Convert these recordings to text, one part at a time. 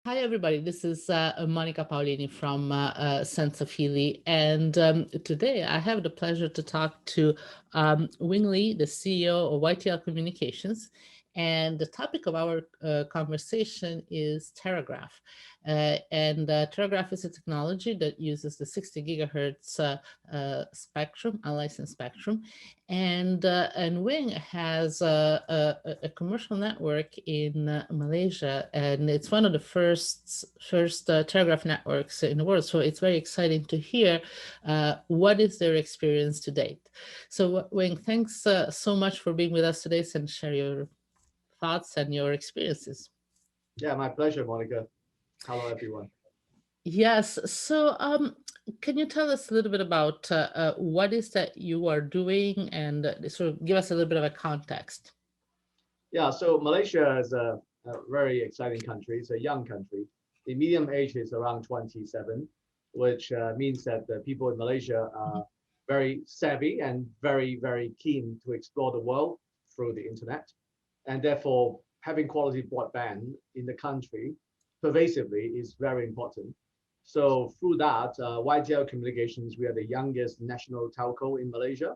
Hi, everybody. This is Monica Paolini from Senza Fili. And today I have the pleasure to talk to Ygl, the CEO of YTL Communications. And the topic of our conversation is Terragraph. Terragraph is a technology that uses the 60 gigahertz spectrum, unlicensed spectrum. And Wing has a commercial network in Malaysia, and it's one of the first telegraph networks in the world. So it's very exciting to hear what is their experience to date. So Wing, thanks so much for being with us today and share your thoughts and your experiences. Yeah, my pleasure, Monica. Hello, everyone. Yes. So, can you tell us a little bit about what is that you are doing and sort of give us a little bit of a context? Yeah, so Malaysia is a very exciting country. It's a young country. The median age is around 27, which means that the people in Malaysia are very savvy and very, very keen to explore the world through the internet. And therefore, having quality broadband in the country pervasively is very important. So through that, YTL Communications, we are the youngest national telco in Malaysia.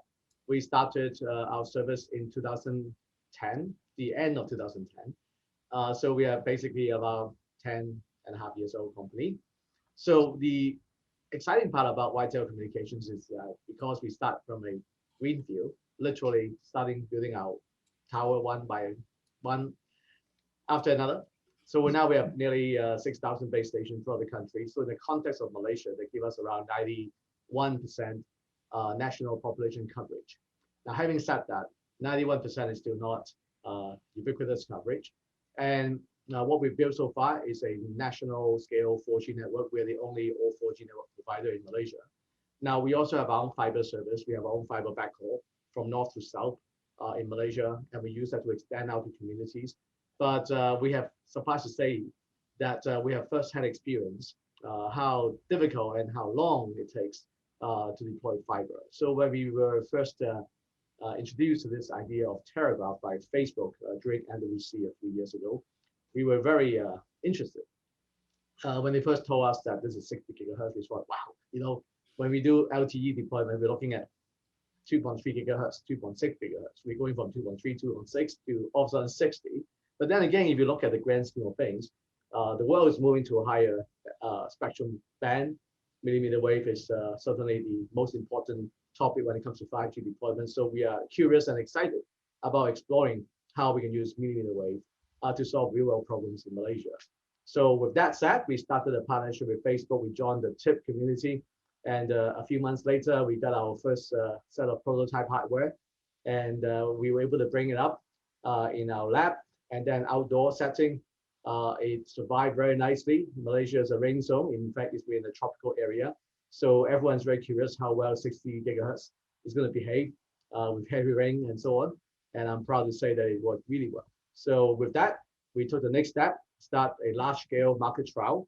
We started our service in 2010, the end of 2010. So we are basically about 10 and a half years old company. So the exciting part about YTL Communications is because we start from a greenfield, literally starting building our tower one by one after another. So now we have nearly 6,000 base stations throughout the country. So in the context of Malaysia, they give us around 91% national population coverage. Now, having said that, 91% is still not ubiquitous coverage. And what we've built so far is a national scale 4G network. We're the only all 4G network provider in Malaysia. Now, we also have our own fiber service. We have our own fiber backhaul from north to south in Malaysia, and we use that to extend out to communities. But we have, suffice to say, that we have first-hand experience how difficult and how long it takes to deploy fiber. So when we were first introduced to this idea of Terragraph by Facebook during NWC a few years ago, we were very interested. When they first told us that this is 60 gigahertz, we thought, wow, when we do LTE deployment, we're looking at 2.3 gigahertz, 2.6 gigahertz. We're going from 2.3, 2.6 to all of a sudden 60. But then again, if you look at the grand scheme of things, the world is moving to a higher spectrum band. Millimeter wave is certainly the most important topic when it comes to 5G deployment. So we are curious and excited about exploring how we can use millimeter wave to solve real-world problems in Malaysia. So with that said, we started a partnership with Facebook. We joined the TIP community. And a few months later, we got our first set of prototype hardware. And we were able to bring it up in our lab and then outdoor setting. It survived very nicely. Malaysia is a rain zone. In fact, it's in a tropical area. So everyone's very curious how well 60 gigahertz is going to behave with heavy rain and so on. And I'm proud to say that it worked really well. So with that, we took the next step, start a large-scale market trial.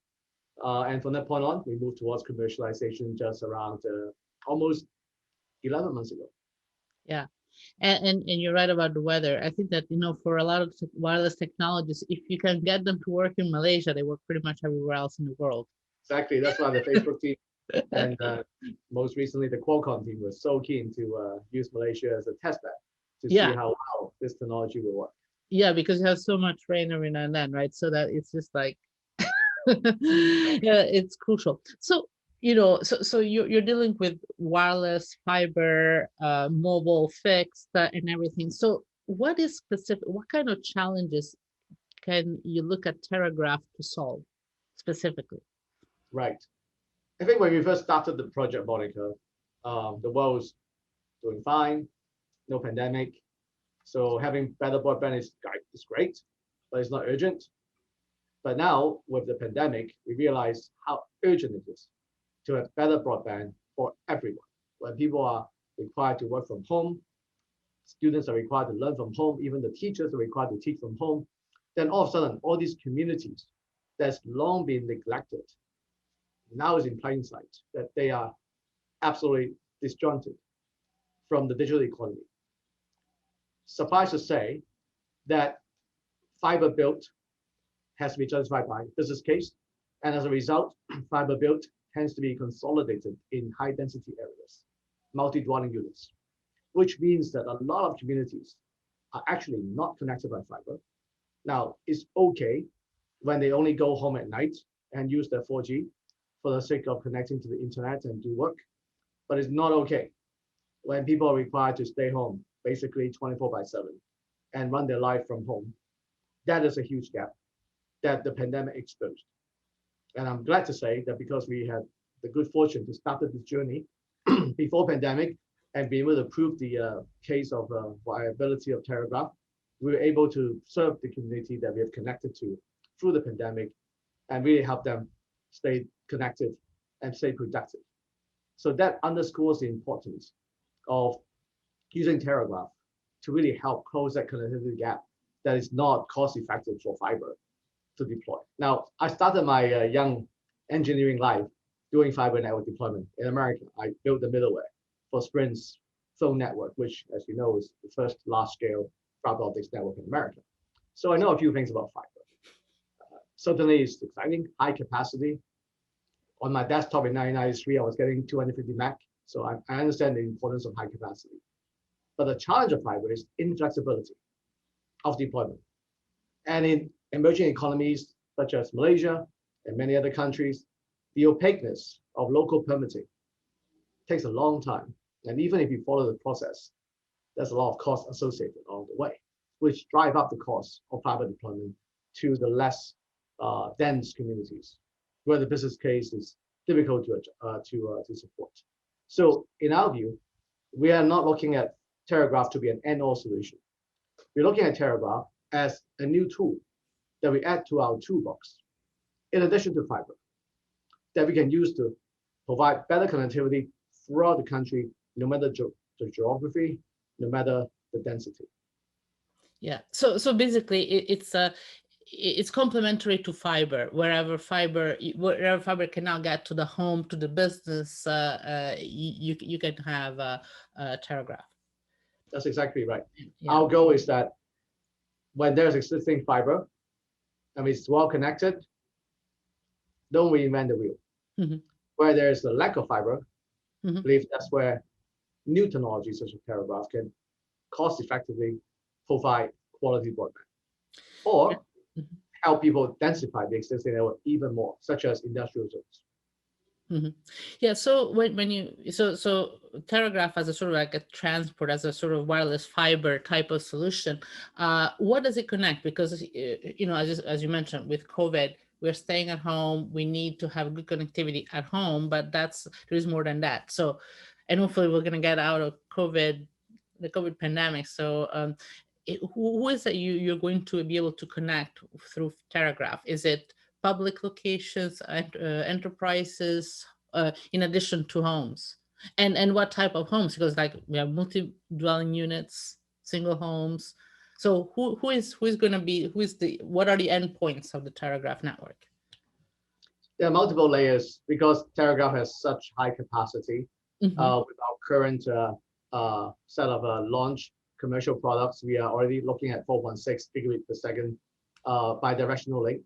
And from that point on, we moved towards commercialization just around almost 11 months ago. Yeah. And you're right about the weather. I think that, for a lot of wireless technologies, if you can get them to work in Malaysia, they work pretty much everywhere else in the world. Exactly. That's why the Facebook team and most recently the Qualcomm team was so keen to use Malaysia as a test bed to see Yeah. how well this technology will work. Yeah, because you have so much rain every now and then, right? So that it's just like, yeah, it's crucial. So, so you're dealing with wireless, fiber, mobile, fixed, and everything. So what is specific? What kind of challenges can you look at Terragraph to solve specifically? Right. I think when we first started the project, Monica, the world was doing fine, no pandemic. So having better broadband is great, but it's not urgent. But now with the pandemic, we realize how urgent it is to have better broadband for everyone. When people are required to work from home, students are required to learn from home, even the teachers are required to teach from home, then all of a sudden, all these communities that's long been neglected now is in plain sight that they are absolutely disjointed from the digital economy. Suffice to say that fiber built has to be justified by business case. And as a result, fiber build tends to be consolidated in high density areas, multi-dwelling units, which means that a lot of communities are actually not connected by fiber. Now, it's okay when they only go home at night and use their 4G for the sake of connecting to the internet and do work, but it's not okay when people are required to stay home basically 24/7 and run their life from home. That is a huge gap that the pandemic exposed. And I'm glad to say that because we had the good fortune to start this journey before pandemic and be able to prove the case of viability of Terragraph, we were able to serve the community that we have connected to through the pandemic and really help them stay connected and stay productive. So that underscores the importance of using Terragraph to really help close that connectivity gap that is not cost effective for fiber to deploy. Now, I started my young engineering life doing fiber network deployment in America. I built the middleware for Sprint's phone network, which, as you know, is the first large-scale fiber optics network in America. So I know a few things about fiber. Certainly, it's exciting, high capacity. On my desktop in 1993, I was getting 250 meg. So I understand the importance of high capacity. But the challenge of fiber is inflexibility of deployment. And in emerging economies such as Malaysia and many other countries, the opaqueness of local permitting takes a long time. And even if you follow the process, there's a lot of costs associated along the way, which drive up the cost of fiber deployment to the less dense communities, where the business case is difficult to support. So in our view, we are not looking at Terragraph to be an end-all solution. We're looking at Terragraph as a new tool that we add to our toolbox, in addition to fiber, that we can use to provide better connectivity throughout the country, no matter the geography, no matter the density. Yeah. So basically, it's complementary to fiber. Wherever fiber cannot get to the home, to the business, you can have a Terragraph. That's exactly right. Yeah. Our goal is that when there's existing fiber, and it's well connected, don't reinvent the wheel. Mm-hmm. Where there's a lack of fiber, Mm-hmm. I believe that's where new technologies such as Terragraph can cost effectively provide quality broadband, or Mm-hmm. help people densify the existing network even more, such as industrial zones. Mm-hmm. Yeah. So when you so Terragraph as a sort of like a transport, as a sort of wireless fiber type of solution, what does it connect? Because as you mentioned, with COVID, we're staying at home. We need to have good connectivity at home, but there is more than that. So, and hopefully we're gonna get out of the COVID pandemic. So, who is that you're going to be able to connect through Terragraph? Is it public locations, enterprises, in addition to homes? And what type of homes? Because like we have multi-dwelling units, single homes. So what are the endpoints of the Terragraph network? There are multiple layers because Terragraph has such high capacity. Mm-hmm. With our current set of launch commercial products, we are already looking at 4.6 gigabit per second bidirectional link.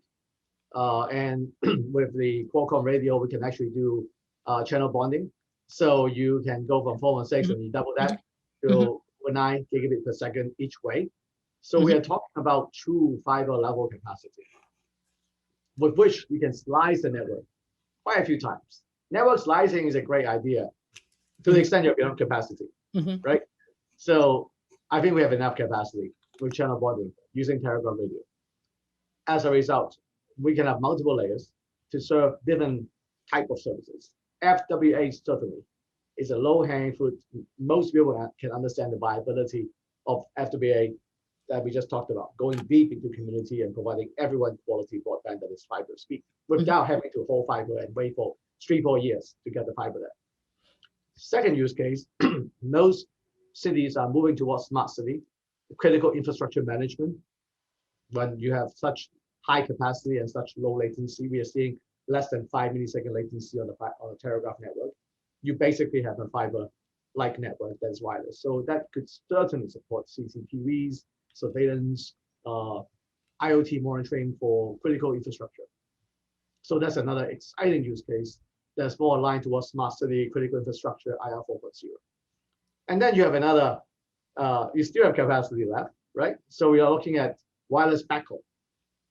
And with the Qualcomm radio, we can actually do channel bonding. So you can go from 4.6 and you double that to 9 gigabit per second each way. So we are talking about true fiber level capacity, with which we can slice the network quite a few times. Network slicing is a great idea to the extent you have enough capacity, right? So I think we have enough capacity with channel bonding using Terragraph radio. As a result, we can have multiple layers to serve different type of services. FWA certainly is a low-hanging fruit. Most people can understand the viability of FWA that we just talked about, going deep into community and providing everyone quality broadband that is fiber speed without having to hold fiber and wait for 3-4 years to get the fiber there. Second use case, most cities are moving towards smart city, critical infrastructure management. When you have such high capacity and such low latency, we are seeing less than 5 millisecond latency on the Terragraph network. You basically have a fiber-like network that is wireless. So that could certainly support CCTVs, surveillance, IoT monitoring for critical infrastructure. So that's another exciting use case that's more aligned towards smart city, critical infrastructure, IR 4.0. And then you have another, you still have capacity left, right? So we are looking at wireless backhaul.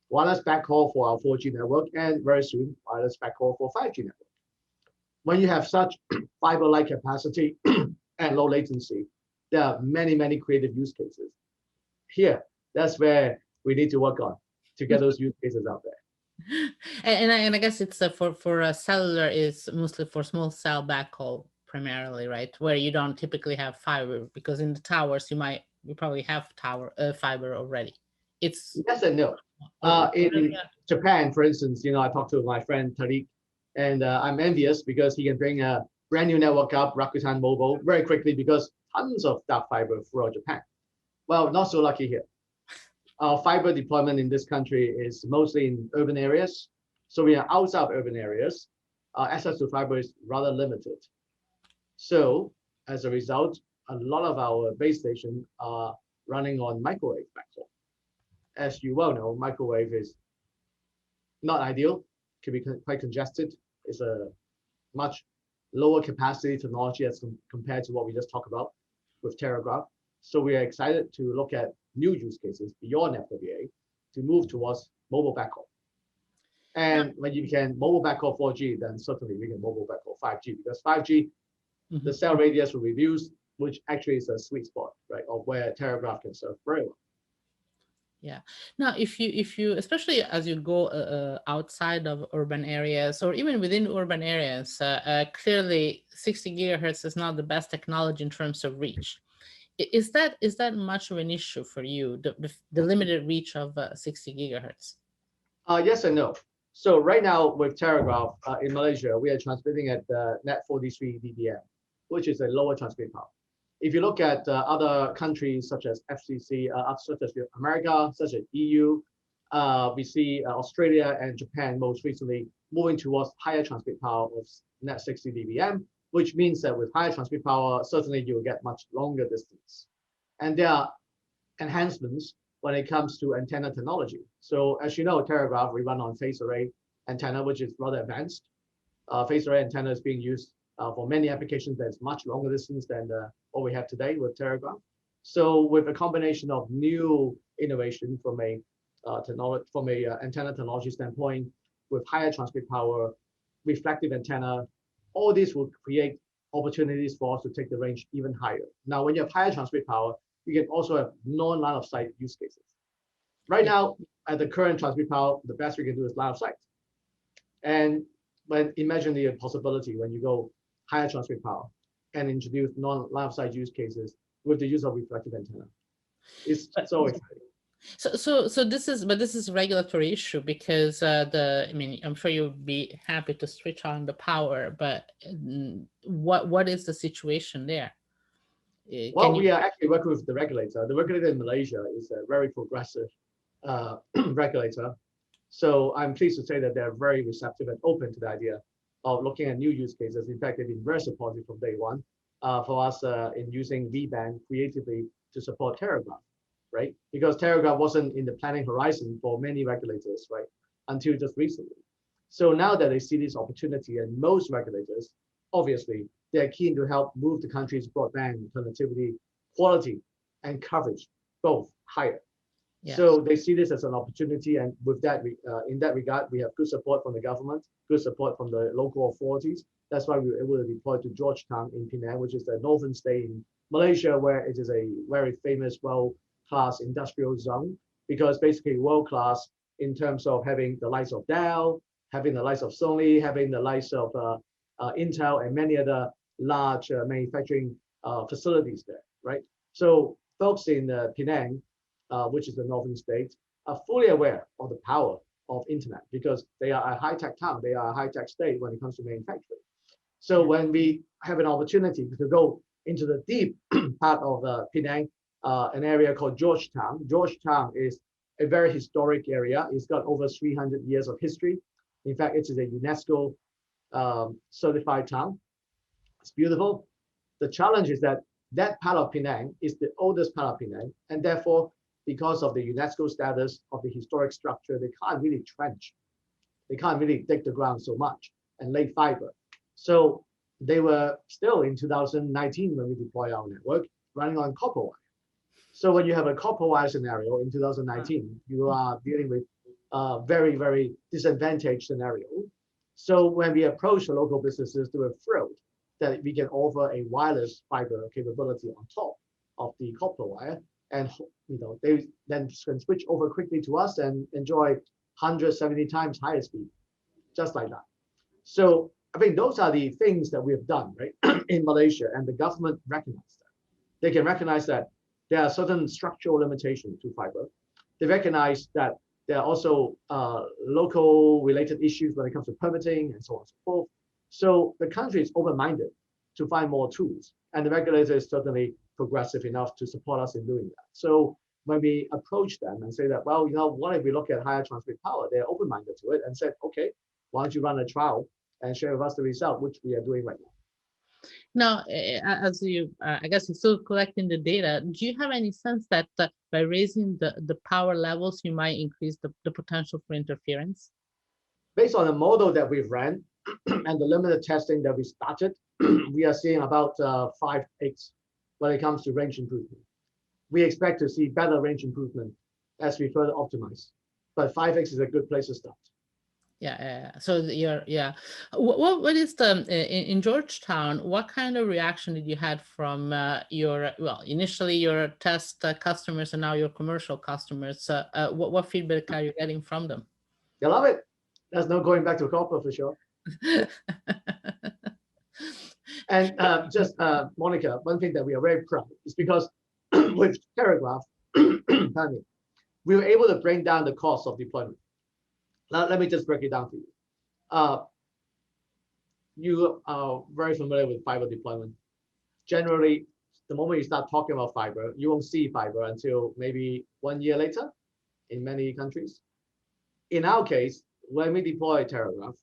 Wireless backhaul for our 4G network, and very soon, wireless backhaul for 5G network. When you have such fiber-like capacity and low latency, there are many, many creative use cases. Here, that's where we need to work on to get those use cases out there. And I guess it's for cellular is mostly for small cell backhaul primarily, right? Where you don't typically have fiber, because in the towers you probably have fiber already. It's yes and no. In Japan, for instance, I talked to my friend Tariq, and I'm envious because he can bring a brand new network up, Rakuten Mobile, very quickly because tons of dark fiber throughout Japan. Well, not so lucky here. Our fiber deployment in this country is mostly in urban areas. So we are outside of urban areas. Access to fiber is rather limited. So as a result, a lot of our base stations are running on microwave backhaul. As you well know, microwave is not ideal, can be quite congested. It's a much lower capacity technology as compared to what we just talked about with Terragraph. So we are excited to look at new use cases beyond FWA to move towards mobile backhaul. And when you can mobile backhaul 4G, then certainly we can mobile backhaul 5G, because 5G, the cell radius will reduce, which actually is a sweet spot, right, of where Terragraph can serve very well. Yeah. Now, if you especially as you go outside of urban areas or even within urban areas, clearly 60 gigahertz is not the best technology in terms of reach. Is that much of an issue for you, the limited reach of 60 gigahertz? Yes and no. So right now with Terragraph in Malaysia, we are transmitting at net 43 dBm, which is a lower transmit power. If you look at other countries such as FCC, such as America, such as EU, we see Australia and Japan most recently moving towards higher transmit power of net 60 dBm, which means that with higher transmit power, certainly you will get much longer distance. And there are enhancements when it comes to antenna technology. So as you know, Terragraph, we run on phased array antenna, which is rather advanced. Phased array antenna is being used for many applications that's much longer distance than what we have today with Terragraph. So with a combination of new innovation from a antenna technology standpoint, with higher transmit power, reflective antenna, all these will create opportunities for us to take the range even higher. Now, when you have higher transmit power, you can also have non-line of sight use cases. Right now, at the current transmit power, the best we can do is line of sight. And imagine the possibility when you go higher transmit power and introduce non-line of sight use cases with the use of reflective antenna. It's so exciting. So this is a regulatory issue because I'm sure you'll be happy to switch on the power, but what is the situation there? Well, we are actually working with the regulator. The regulator in Malaysia is a very progressive regulator. So I'm pleased to say that they're very receptive and open to the idea of looking at new use cases. In fact, they've been very supportive from day one for us in using V-band creatively to support Terragraph, right? Because Terragraph wasn't in the planning horizon for many regulators, right, until just recently. So now that they see this opportunity, and most regulators, obviously, they're keen to help move the country's broadband connectivity quality and coverage both higher. Yes. So they see this as an opportunity, and with that, in that regard, we have good support from the government, good support from the local authorities. That's why we were able to deploy to Georgetown in Penang, which is the northern state in Malaysia, where it is a very famous, world-class industrial zone, because basically world-class in terms of having the likes of Dell, having the likes of Sony, having the likes of Intel, and many other large manufacturing facilities there, right? So folks in Penang, which is the northern state, are fully aware of the power of internet because they are a high-tech town, they are a high-tech state when it comes to manufacturing. So when we have an opportunity to go into the deep part of Penang, an area called Georgetown. Georgetown is a very historic area. It's got over 300 years of history. In fact, it is a UNESCO certified town. It's beautiful. The challenge is that that part of Penang is the oldest part of Penang, and therefore because of the UNESCO status of the historic structure, they can't really trench. They can't really dig the ground so much and lay fiber. So they were still in 2019 when we deployed our network running on copper wire. So when you have a copper wire scenario in 2019, you are dealing with a very, very disadvantaged scenario. So when we approach the local businesses, they were thrilled that we can offer a wireless fiber capability on top of the copper wire, and they then can switch over quickly to us and enjoy 170 times higher speed, just like that. So I think those are the things that we have done, right, in Malaysia, and the government recognized that. They can recognize that there are certain structural limitations to fiber. They recognize that there are also local related issues when it comes to permitting and so on and so forth. So the country is open-minded to find more tools, and the regulator is certainly progressive enough to support us in doing that. So when we approach them and say that, well, what if we look at higher transmit power? They're open-minded to it and said, okay, why don't you run a trial and share with us the result, which we are doing right now. Now, as you, I guess you're still collecting the data, do you have any sense that by raising the power levels, you might increase the potential for interference? Based on the model that we've ran and the limited testing that we started, we are seeing about 5x when it comes to range improvement. We expect to see better range improvement as we further optimize, but 5x is a good place to start. Yeah. So what is the in Georgetown? What kind of reaction did you had from initially your test customers and now your commercial customers? What feedback are you getting from them? They love it. There's no going back to copper for sure. And just Monica, one thing that we are very proud is because with Terragraph, we were able to bring down the cost of deployment. Now, let me just break it down for you. You are very familiar with fiber deployment. Generally, the moment you start talking about fiber, you won't see fiber until maybe 1 year later in many countries. In our case, when we deploy Terragraph,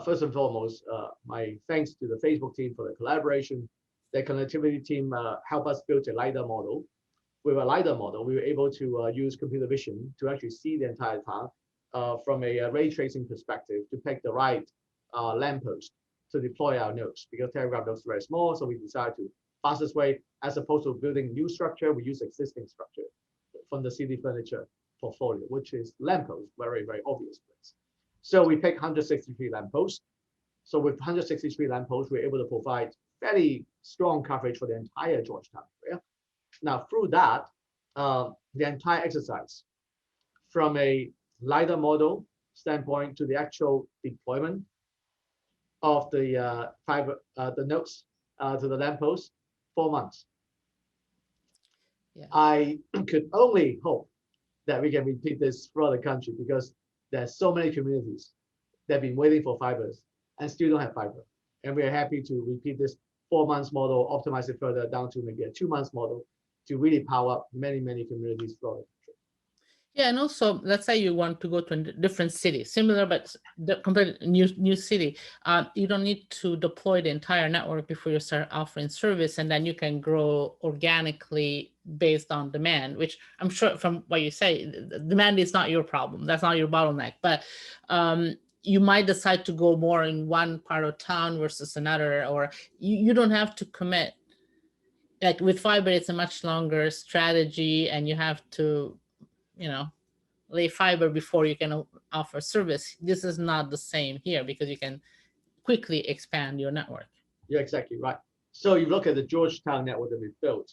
first and foremost, my thanks to the Facebook team for the collaboration. The connectivity team helped us build a LiDAR model. With a LiDAR model, we were able to use computer vision to actually see the entire town from a ray tracing perspective to pick the right lamppost to deploy our nodes. Because Terragraph nodes are very small, so we decided to fastest way, as opposed to building new structure, we use existing structure from the city furniture portfolio, which is lamppost, very, very obvious place. So we picked 163 lampposts. So with 163 lampposts, we're able to provide fairly strong coverage for the entire Georgetown area. Now, through that, the entire exercise, from a LiDAR model standpoint to the actual deployment of the fiber, the nodes to the lampposts, 4 months. Yeah. I could only hope that we can repeat this throughout the country, because there's so many communities that have been waiting for fibers and still don't have fiber. And we are happy to repeat this 4 months model, optimize it further down to maybe a 2 months model to really power up many, many communities throughout the country. Yeah, and also, let's say you want to go to a different city, similar but the completely new city. You don't need to deploy the entire network before you start offering service, and then you can grow organically based on demand, which I'm sure from what you say, demand is not your problem. That's not your bottleneck. But you might decide to go more in one part of town versus another, or you don't have to commit. Like with fiber, it's a much longer strategy, and you have to lay fiber before you can offer service. This is not the same here, because you can quickly expand your network. You're exactly right. So you look at the Georgetown network that we built,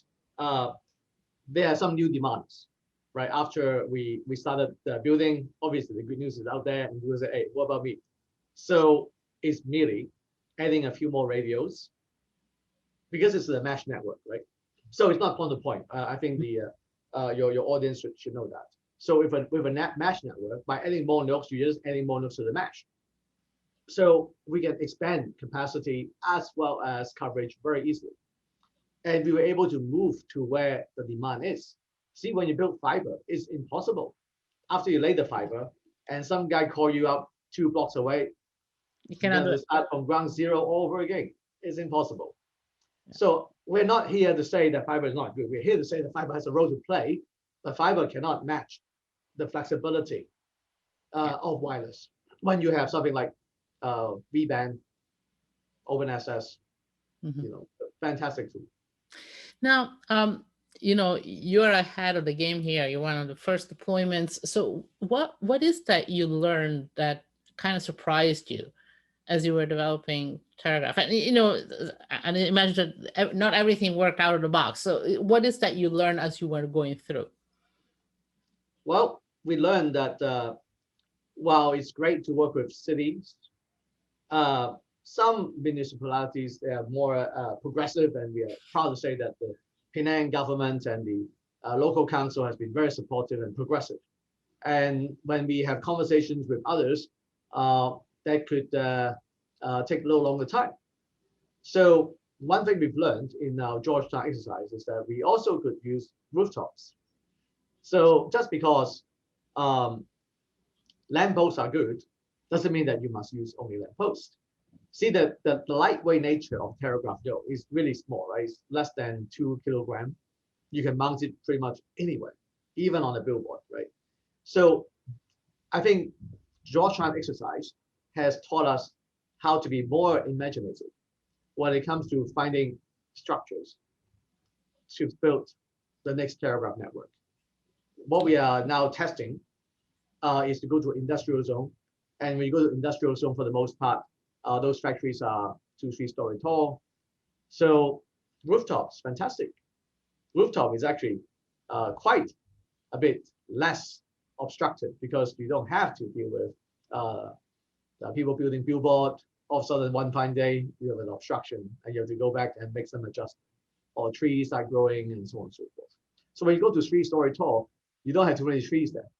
there are some new demands, right? After we started building, obviously the good news is out there, and people say, hey, what about me? So it's merely adding a few more radios, because it's a mesh network, right? So it's not point to point. I think your audience should know that. So with a mesh network, by adding more nodes, you're just adding more nodes to the mesh. So we can expand capacity as well as coverage very easily. And we were able to move to where the demand is. See, when you build fiber, it's impossible. After you lay the fiber and some guy call you up 2 blocks away, you cannot start from ground zero all over again. It's impossible. Yeah. So we're not here to say that fiber is not good. We're here to say that fiber has a role to play, but fiber cannot match the flexibility of wireless. When you have something like V-band, OpenSS, fantastic tool. Now, you're ahead of the game here. You're one of the first deployments. So what is that you learned that kind of surprised you as you were developing Terragraph? And, and I imagine that not everything worked out of the box. So what is that you learned as you were going through? Well, we learned that while it's great to work with cities, some municipalities, they are more progressive, and we are proud to say that the Penang government and the local council has been very supportive and progressive. And when we have conversations with others, that could take a little longer time. So one thing we've learned in our Georgetown exercise is that we also could use rooftops. So just because lampposts are good doesn't mean that you must use only lampposts. See, the lightweight nature of Terragraph Go is really small, right? It's less than 2 kilograms. You can mount it pretty much anywhere, even on a billboard, right? So I think Georgetown exercise has taught us how to be more imaginative when it comes to finding structures to build the next Terragraph network. What we are now testing is to go to industrial zone. And when you go to industrial zone, for the most part, those factories are 2-3 story tall. So rooftops, fantastic. Rooftop is actually quite a bit less obstructive because you don't have to deal with people building billboard. All of a sudden, one fine day, you have an obstruction and you have to go back and make some adjustments. Or trees start growing and so on and so forth. So when you go to 3 story tall, you don't have too many trees there.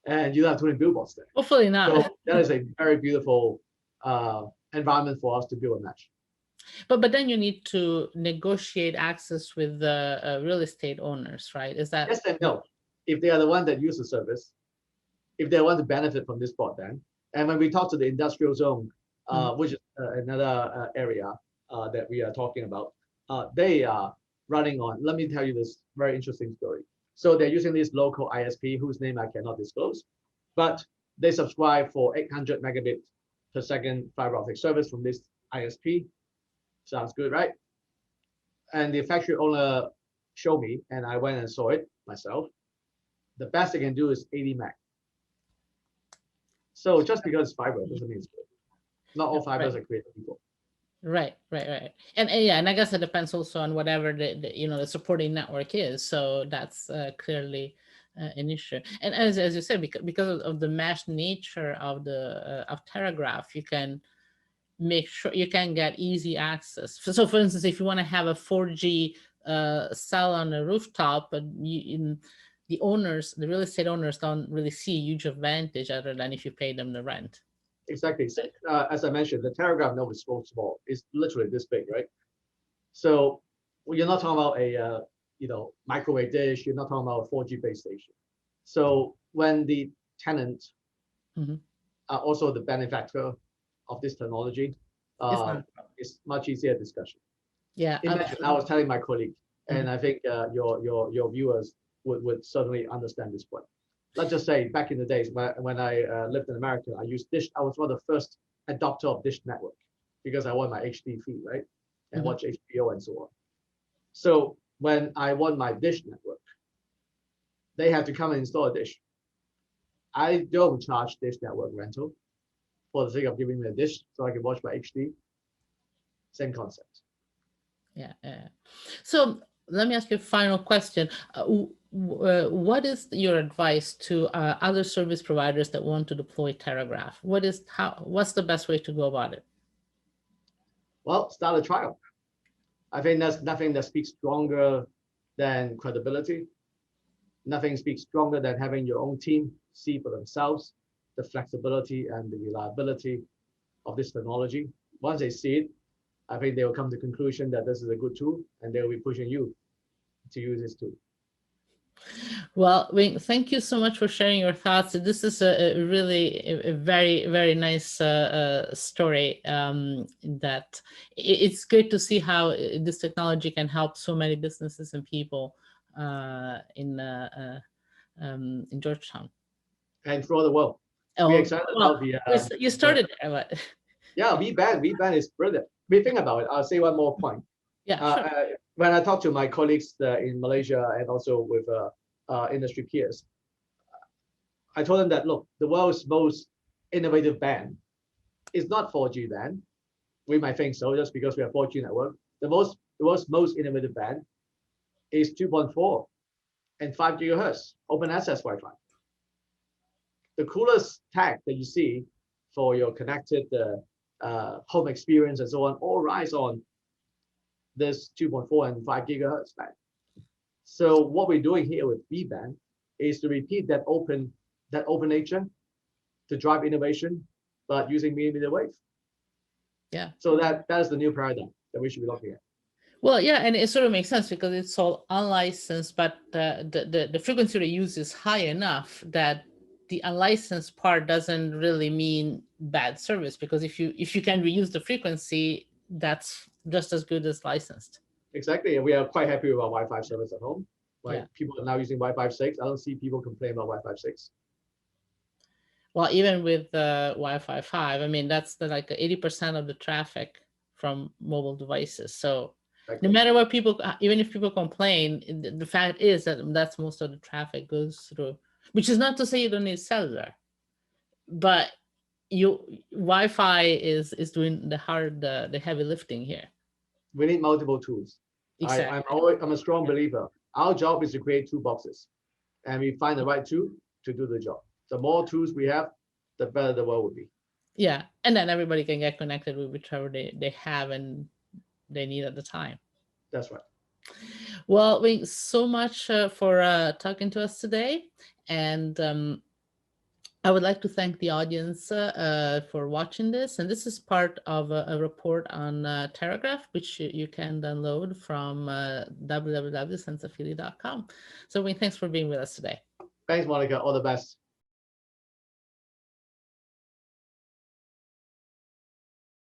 And you don't have too many billboards there. Hopefully not. So that is a very beautiful environment for us to build a match. But then you need to negotiate access with the real estate owners, right? Is that? Yes and no. If they are the one that use the service, if they want to benefit from this broadband, and when we talk to the industrial zone, which is another area that we are talking about, they are running on. Let me tell you this very interesting story. So they're using this local ISP whose name I cannot disclose, but they subscribe for 800 megabit per second fiber optic service from this ISP. Sounds good, right? And the factory owner showed me, and I went and saw it myself. The best they can do is 80 meg. So just because it's fiber doesn't mean it's good. Not all fibers are created equal. Right. And yeah, and I guess it depends also on whatever the supporting network is. So that's clearly an issue. And as you said, because of the mesh nature of the of Terragraph, you can make sure you can get easy access. So for instance, if you want to have a 4G cell on a rooftop, but the real estate owners don't really see a huge advantage other than if you pay them the rent. Exactly. As I mentioned, the Terragraph node is so small. It's literally this big, right? So you're not talking about a microwave dish. You're not talking about a 4G base station. So when the tenant are also the benefactor of this technology, it's much easier discussion. Yeah. Imagine, I was telling my colleague, and I think your viewers would certainly understand this point. Let's just say back in the days when I lived in America, I used Dish. I was one of the first adopter of Dish Network because I want my HD feed, right? And watch HBO and so on. So when I want my Dish network, they have to come and install a dish. I don't charge Dish Network rental for the sake of giving me a dish so I can watch my HD. Same concept. Yeah. So let me ask you a final question. What is your advice to other service providers that want to deploy Terragraph? What's the best way to go about it? Well, start a trial. I think there's nothing that speaks stronger than credibility. Nothing speaks stronger than having your own team see for themselves the flexibility and the reliability of this technology. Once they see it, I think they will come to the conclusion that this is a good tool, and they will be pushing you to use this tool. Well, Wing, thank you so much for sharing your thoughts. This is a very, very nice story. That it's great to see how this technology can help so many businesses and people in in Georgetown. And throughout the world. Oh, We're excited well, about the. you started there, but Yeah, V-band is brilliant. We think about it. I'll say one more point. yeah, sure. When I talk to my colleagues in Malaysia and also with industry peers, I told them that, look, the world's most innovative band is not 4G band. We might think so just because we have 4G network. The world's most innovative band is 2.4 and 5 gigahertz open access Wi-Fi. The coolest tag that you see for your connected home experience and so on all rides on this 2.4 and 5 gigahertz band. So what we're doing here with V-band is to repeat that open nature to drive innovation, but using millimeter wave. Yeah. So that's the new paradigm that we should be looking at. Well, yeah, and it sort of makes sense because it's all unlicensed, but the frequency they use is high enough that the unlicensed part doesn't really mean bad service, because if you can reuse the frequency, that's just as good as licensed. Exactly, and we are quite happy with our Wi-Fi service at home. Like, yeah. People are now using Wi-Fi 6. I don't see people complain about Wi-Fi 6. Well, even with Wi-Fi 5, I mean, that's like 80% of the traffic from mobile devices. So no matter what people, even if people complain, the fact is that that's most of the traffic goes through, which is not to say you don't need cellular, but Wi-Fi is doing the heavy lifting here. We need multiple tools. Exactly. I'm a strong believer. Our job is to create toolboxes, and we find the right tool to do the job. The more tools we have, the better the world will be. Yeah, and then everybody can get connected with whichever they have and they need at the time. That's right. Well, thanks so much for talking to us today. And I would like to thank the audience for watching this. And this is part of a report on Terragraph, which you can download from www.senzafili.com. So thanks for being with us today. Thanks, Monica. All the best.